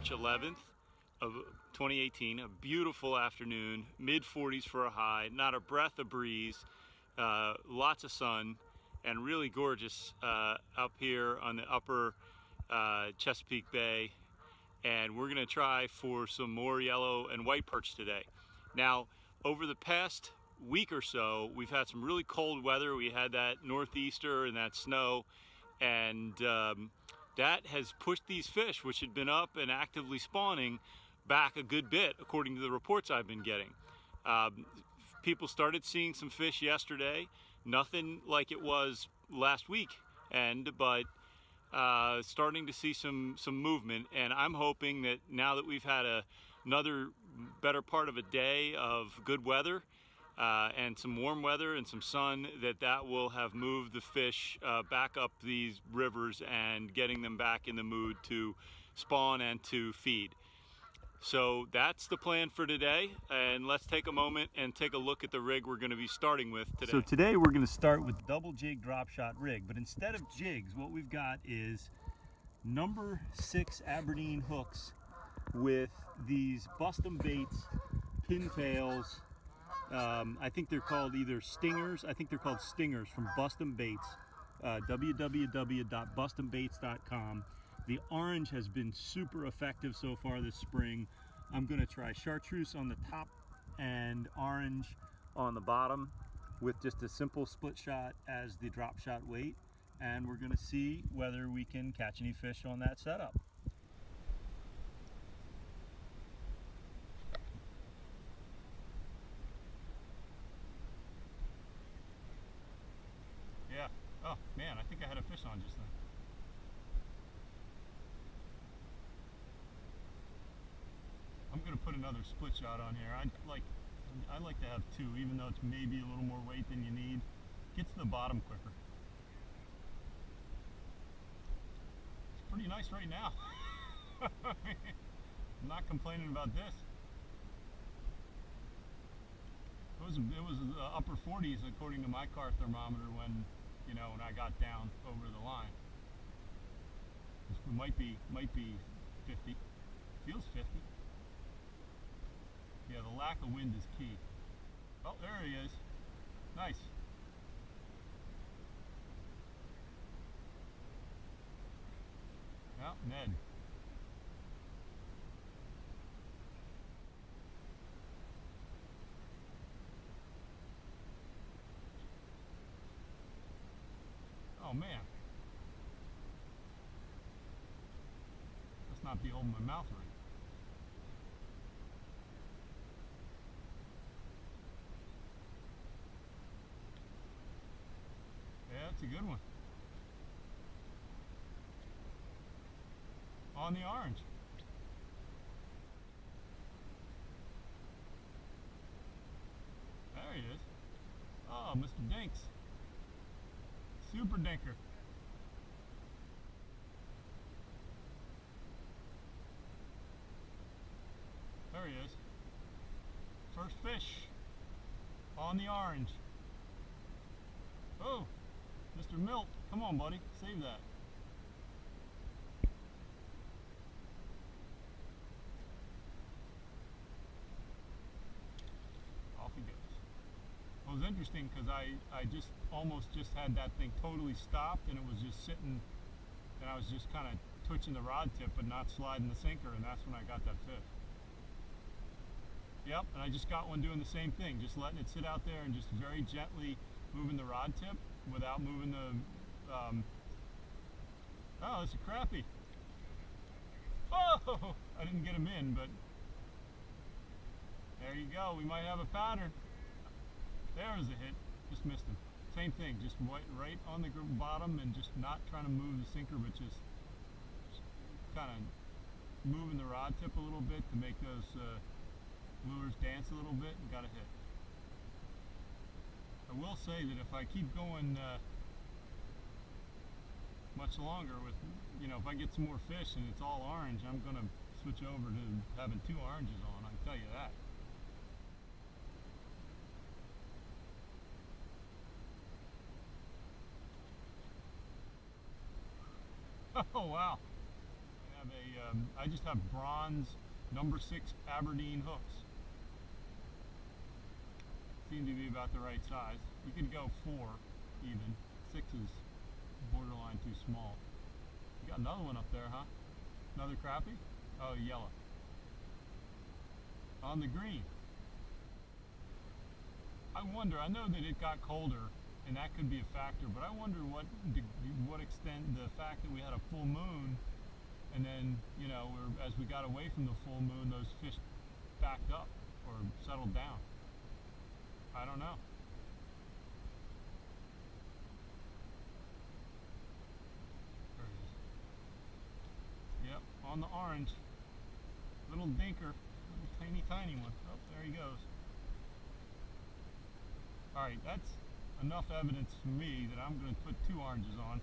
March 11th of 2018, a beautiful afternoon, mid-40s for a high, not a breath of breeze, lots of sun, and really gorgeous up here on the upper Chesapeake Bay. And we're gonna try for some more yellow and white perch today. Now, over the past week or so, we've had some really cold weather. We had that northeaster and that snow, and that has pushed these fish, which had been up and actively spawning, back a good bit, according to the reports I've been getting. People started seeing some fish yesterday, nothing like it was last week, but starting to see some movement, and I'm hoping that now that we've had another better part of a day of good weather and some warm weather and some sun, that will have moved the fish back up these rivers and getting them back in the mood to spawn and to feed. So that's the plan for today, and let's take a moment and take a look at the rig we're going to be starting with today. So today we're going to start with double jig drop shot rig, but instead of jigs, what we've got is number 6 Aberdeen hooks with these bustum baits, pintails. I think they're called either stingers. I think they're called stingers from Bustum Baits. www.bustumbaits.com. The orange has been super effective so far this spring. I'm going to try chartreuse on the top and orange on the bottom with just a simple split shot as the drop shot weight, and we're going to see whether we can catch any fish on that setup. Yeah. Oh man, I think I had a fish on just then. I'm gonna put another split shot on here. I like to have 2, even though it's maybe a little more weight than you need. Gets to the bottom quicker. It's pretty nice right now. I'm not complaining about this. It was upper 40s according to my car thermometer when I got down over the line. It might be 50. Feels 50. Yeah, the lack of wind is key. Oh, there he is. Nice. Yeah, Ned. Oh man. Must not be holding my mouth right. Yeah, that's a good one. On the orange. There he is. Oh, Mr. Dinks. Super dinker. There he is. First fish on the orange. Oh, Mr. Milt, come on buddy, save that. Off he goes. It was interesting because I almost had that thing totally stopped, and it was just sitting, and I was just kind of twitching the rod tip but not sliding the sinker, and that's when I got that fish. Yep, and I just got one doing the same thing, just letting it sit out there and just very gently moving the rod tip without moving the, oh, it's a crappie. Oh, I didn't get him in, but there you go, we might have a pattern. There's a hit, just missed him. Same thing, just right on the bottom and just not trying to move the sinker, but just kind of moving the rod tip a little bit to make those lures dance a little bit, and got a hit. I will say that if I keep going much longer with, if I get some more fish and it's all orange, I'm going to switch over to having 2 oranges on, I can tell you that. Oh wow, yeah, have I just have bronze number 6 Aberdeen hooks. Seem to be about the right size. You could go 4 even. 6 is borderline too small. You got another one up there, huh? Another crappie? Oh, yellow. On the green. I wonder, I know that it got colder and that could be a factor, but I wonder what extent the fact that we had a full moon and then, you know, as we got away from the full moon, those fish backed up or settled down. I don't know. There it is. Yep, on the orange. Little dinker. Little tiny one. Oh, there he goes. Alright, that's enough evidence for me that I'm going to put 2 oranges on.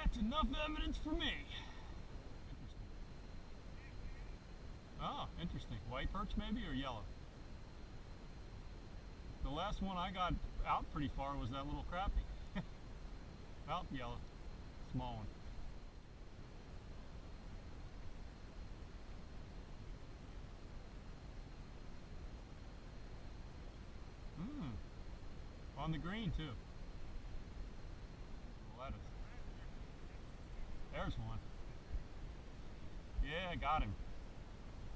That's enough evidence for me. Interesting. Oh, interesting. White perch maybe, or yellow? The last one I got out pretty far was that little crappie. Oh, yellow. Small one. On the green too. Lettuce. There's one. Yeah, got him.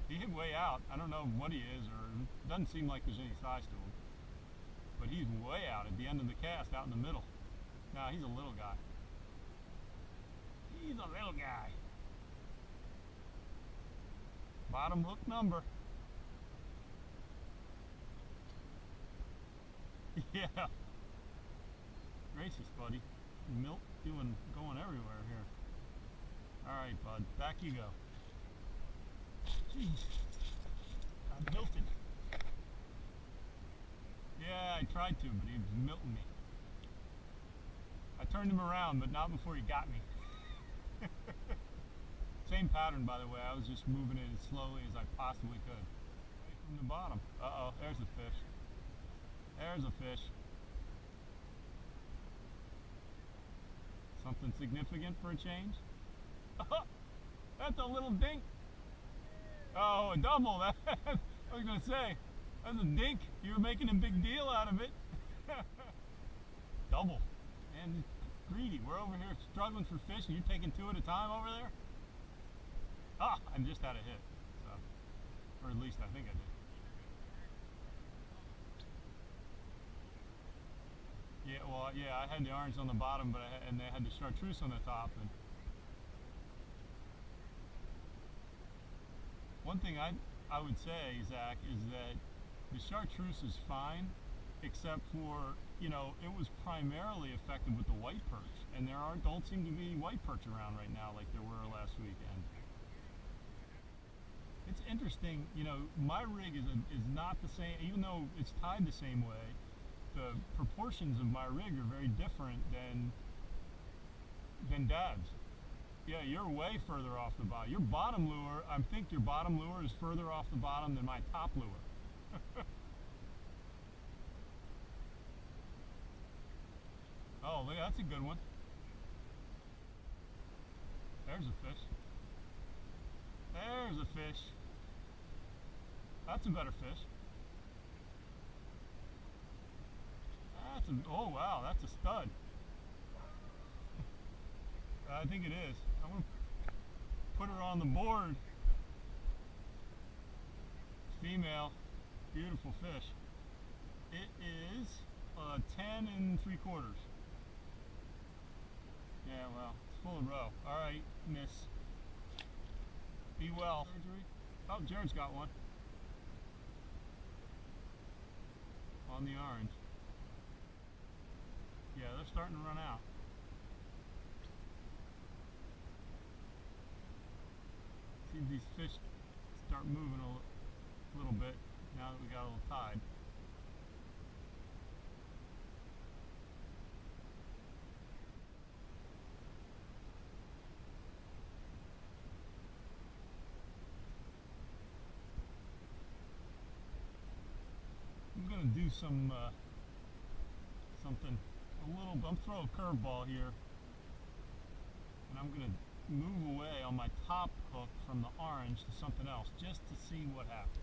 He hit way out. I don't know what he is, or it doesn't seem like there's any size to him. But he's way out at the end of the cast, out in the middle. Nah, he's a little guy. He's a little guy. Bottom hook number. Yeah. Gracious, buddy. Milk going everywhere here. Alright, bud. Back you go. Jeez. I'm milted. Yeah, I tried to, but he was milting me. I turned him around, but not before he got me. Same pattern, by the way. I was just moving it as slowly as I possibly could. Right from the bottom. Uh-oh, there's a fish. There's a fish. Something significant for a change? Oh, that's a little dink. Oh, a double. I was going to say, that's a dink. You were making a big deal out of it. Double. And greedy. We're over here struggling for fish and you're taking 2 at a time over there? Ah, I just had a hit. So, or at least I think I did. Yeah, well, yeah, I had the orange on the bottom, and they had the chartreuse on the top. And one thing I would say, Zach, is that the chartreuse is fine, except for, you know, it was primarily affected with the white perch, and don't seem to be white perch around right now like there were last weekend. It's interesting, you know, my rig is not the same, even though it's tied the same way. The proportions of my rig are very different than Dad's. Yeah, you're way further off the bottom. Your bottom lure, I think your bottom lure is further off the bottom than my top lure. Oh, look, that's a good one. There's a fish. There's a fish. That's a better fish. Oh wow, that's a stud. I think it is. I'm going to put her on the board. Female, beautiful fish. It is 10 3/4. Yeah, well, it's full of roe. Alright, miss. Be well. Oh, Jared's got one. On the orange. Yeah, they're starting to run out. See these fish start moving a little bit now that we got a little tide. I'm gonna do something. I'm throw a curveball here. and I'm going to move away on my top hook from the orange to something else just to see what happens.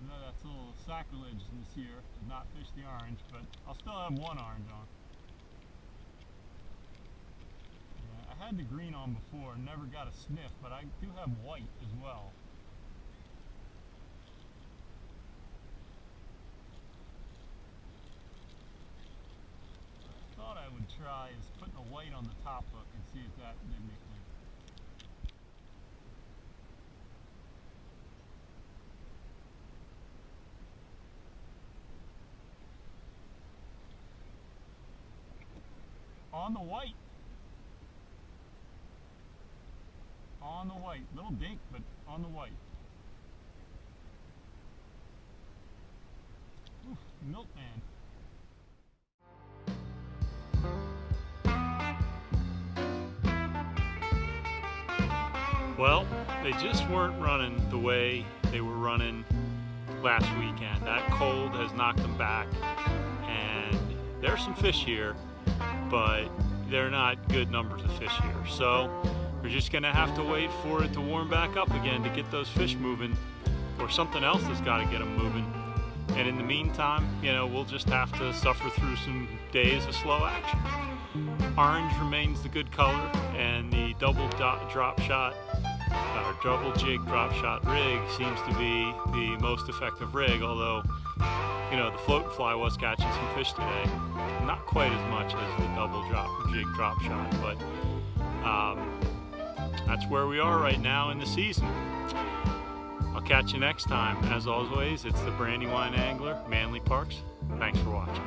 I know that's a little sacrilege this year to not fish the orange, but I'll still have one orange on. Yeah, I had the green on before and never got a sniff, but I do have white as well. What I would try is putting a white on the top hook and see if that did anything. On the white. On the white. Little dink, but on the white. Oof, milkman. Well, they just weren't running the way they were running last weekend. That cold has knocked them back, and there's some fish here, but they're not good numbers of fish here. So we're just gonna have to wait for it to warm back up again to get those fish moving, or something else has got to get them moving. And in the meantime, you know, we'll just have to suffer through some days of slow action. Orange remains the good color, and the double drop shot, or double jig drop shot rig seems to be the most effective rig, although, you know, the float fly was catching some fish today. Not quite as much as the double jig drop shot, but that's where we are right now in the season. I'll catch you next time. As always, it's the Brandywine Angler, Manly Parks. Thanks for watching.